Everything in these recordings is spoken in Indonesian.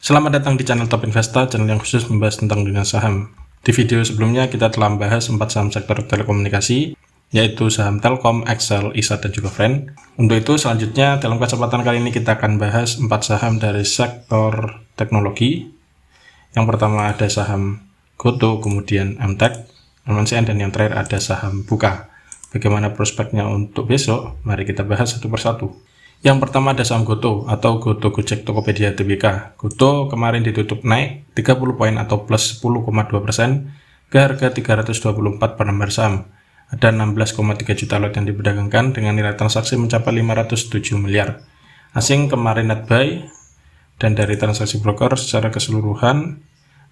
Selamat datang di channel Top Investa, channel yang khusus membahas tentang dunia saham. Di video sebelumnya kita telah membahas 4 saham sektor telekomunikasi, yaitu saham Telkom, Excel, ISA, dan juga Friend. Untuk itu selanjutnya dalam kesempatan kali ini kita akan bahas 4 saham dari sektor teknologi. Yang pertama ada saham Goto, kemudian MTech, MNCN, dan yang terakhir ada saham Buka. Bagaimana prospeknya untuk besok? Mari kita bahas satu persatu. Yang pertama ada saham Goto atau Goto Gojek Tokopedia Tbk. Goto kemarin ditutup naik 30 poin atau plus 10,2% ke harga 324 per lembar saham. Ada 16,3 juta lot yang diperdagangkan dengan nilai transaksi mencapai 507 miliar. Asing kemarin net buy, dan dari transaksi broker secara keseluruhan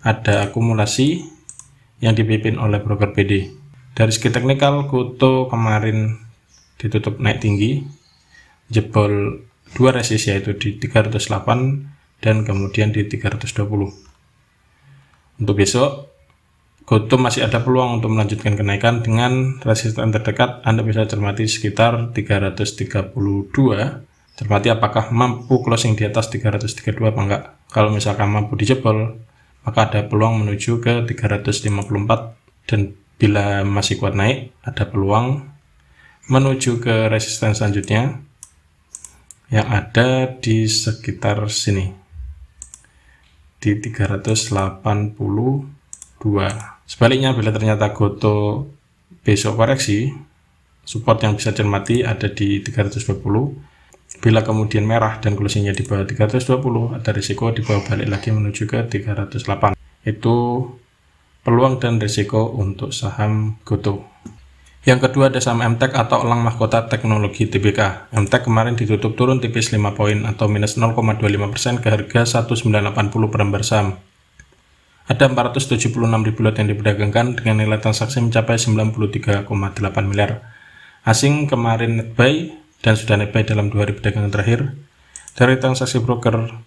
ada akumulasi yang dipimpin oleh broker BD. Dari segi teknikal, Goto kemarin ditutup naik tinggi, jebol dua resist yaitu di 308 dan kemudian di 320. Untuk besok Goto masih ada peluang untuk melanjutkan kenaikan dengan resisten terdekat Anda bisa cermati sekitar 332. Cermati apakah mampu closing di atas 332 apa enggak. Kalau misalkan mampu dijebol, maka ada peluang menuju ke 354, dan bila masih kuat naik ada peluang menuju ke resisten selanjutnya yang ada di sekitar sini di 382. Sebaliknya, bila ternyata Goto besok koreksi, support yang bisa cermati ada di 320. Bila kemudian merah dan closingnya di bawah 320, ada risiko di bawah balik lagi menuju ke 308. Itu peluang dan risiko untuk saham Goto. Yang kedua ada saham MTech atau Elang Mahkota Teknologi Tbk. MTech kemarin ditutup turun tipis 5 poin atau minus 0,25% ke harga 1980 per lembar saham. Ada 476 ribu lot yang diperdagangkan dengan nilai transaksi mencapai 93,8 miliar. Asing kemarin net buy dan sudah net buy dalam 2 hari perdagangan terakhir. Dari transaksi broker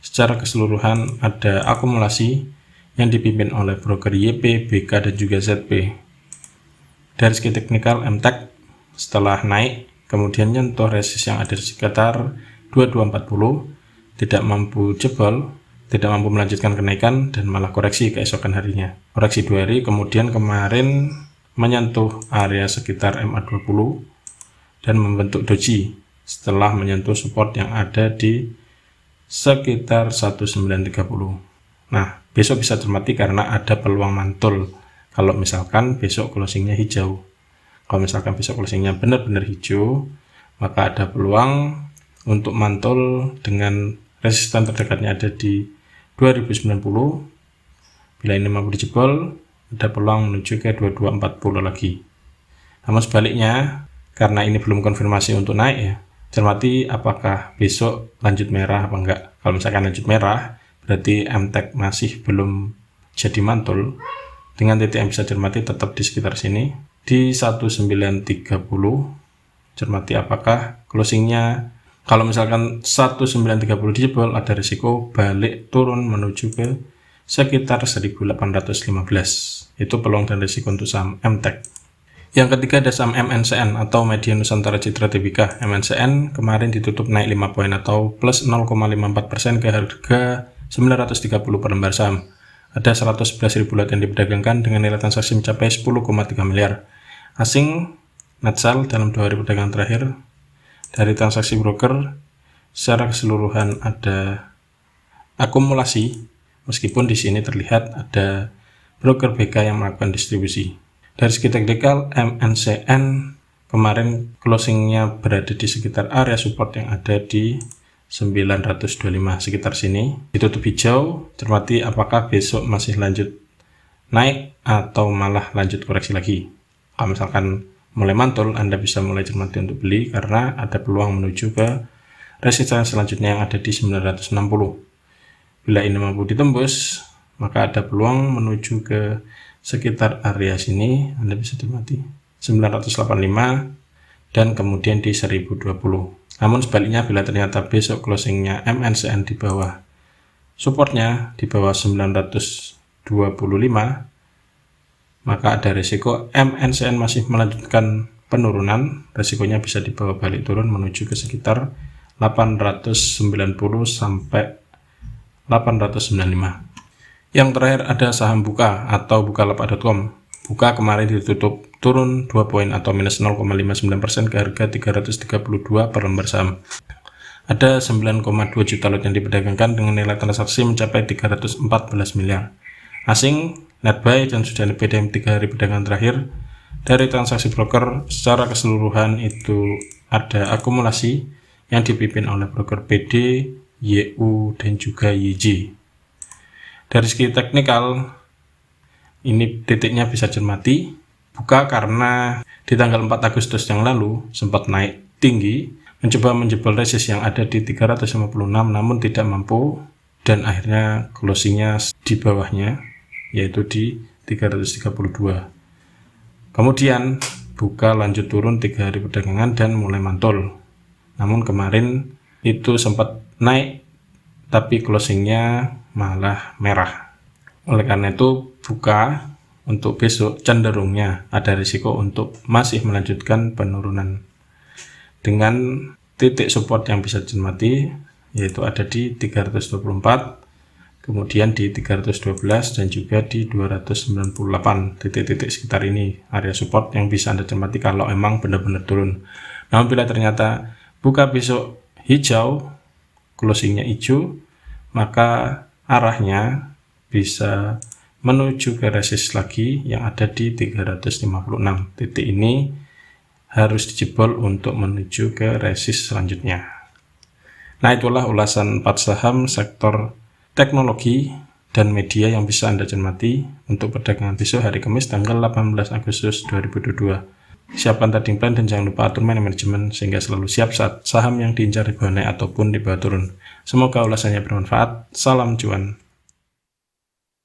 secara keseluruhan ada akumulasi yang dipimpin oleh broker YP, BK, dan juga ZP. Dari segi teknikal, MTech setelah naik kemudian nyentuh resist yang ada di sekitar 2240, tidak mampu jebol, tidak mampu melanjutkan kenaikan, dan malah koreksi keesokan harinya. Koreksi 2 hari, kemudian kemarin menyentuh area sekitar MA20 dan membentuk doji setelah menyentuh support yang ada di sekitar 1930. Nah, besok bisa cermati karena ada peluang mantul. Kalau misalkan besok closingnya hijau, kalau misalkan besok closingnya benar-benar hijau, maka ada peluang untuk mantul dengan resisten terdekatnya ada di 2090. Bila ini mampu dijebol, ada peluang menuju ke 2240 lagi. Namun sebaliknya, karena ini belum konfirmasi untuk naik ya, cermati apakah besok lanjut merah apa enggak. Kalau misalkan lanjut merah, berarti MTech masih belum jadi mantul. Dengan titik yang bisa cermati tetap di sekitar sini di 1930. Cermati apakah closingnya, kalau misalkan 1930 dijebol, ada risiko balik turun menuju ke sekitar 1815. Itu peluang dan risiko untuk saham MTech. Yang ketiga ada saham MNCN atau Media Nusantara Citra Tbk. MNCN kemarin ditutup naik 5 poin atau plus 0,54% ke harga 930 per lembar saham. Ada 111 ribu lot yang diperdagangkan dengan nilai transaksi mencapai 10,3 miliar. Asing net sell dalam 2 hari perdagangan terakhir. Dari transaksi broker secara keseluruhan ada akumulasi, meskipun di sini terlihat ada broker BK yang melakukan distribusi. Dari segi teknikal, MNCN kemarin closingnya berada di sekitar area support yang ada di 925 sekitar sini, ditutup hijau. Cermati apakah besok masih lanjut naik atau malah lanjut koreksi lagi. Kalau misalkan mulai mantul, Anda bisa mulai cermati untuk beli karena ada peluang menuju ke resisten selanjutnya yang ada di 960. Bila ini mampu ditembus, maka ada peluang menuju ke sekitar area sini. Anda bisa cermati 985 dan kemudian di 1020. Namun sebaliknya, bila ternyata besok closingnya MNCN di bawah supportnya, di bawah 925, maka ada risiko MNCN masih melanjutkan penurunan. Risikonya bisa dibawa balik turun menuju ke sekitar 890 sampai 895. Yang terakhir ada saham Buka atau bukalapak.com. Buka kemarin ditutup turun 2 poin atau minus 0,59% ke harga 332 per lembar saham. Ada 9,2 juta lot yang diperdagangkan dengan nilai transaksi mencapai 314 miliar. Asing, net buy, dan sudah lebih dari 3 hari perdagangan terakhir. Dari transaksi broker secara keseluruhan itu ada akumulasi yang dipimpin oleh broker PD, YU, dan juga YJ. Dari segi teknikal, ini titiknya bisa cermati. Buka karena di tanggal 4 Agustus yang lalu sempat naik tinggi, mencoba menjebol resist yang ada di 356 namun tidak mampu, dan akhirnya closingnya di bawahnya, yaitu di 332. Kemudian Buka lanjut turun 3 hari perdagangan dan mulai mantul. Namun kemarin itu sempat naik tapi closingnya malah merah. Oleh karena itu Buka untuk besok cenderungnya ada risiko untuk masih melanjutkan penurunan dengan titik support yang bisa dicermati, yaitu ada di 324, kemudian di 312 dan juga di 298. Titik-titik sekitar ini area support yang bisa Anda cermati kalau emang benar-benar turun. Namun bila ternyata Buka besok hijau, closingnya hijau, maka arahnya bisa menuju ke resist lagi yang ada di 356. Titik ini harus dijebol untuk menuju ke resist selanjutnya. Nah, itulah ulasan 4 saham sektor teknologi dan media yang bisa Anda cermati untuk perdagangan besok hari Kamis tanggal 18 Agustus 2022. Siapkan trading plan dan jangan lupa atur manajemen sehingga selalu siap saat saham yang diincar di bawah naik ataupun di bawah turun. Semoga ulasannya bermanfaat. Salam cuan.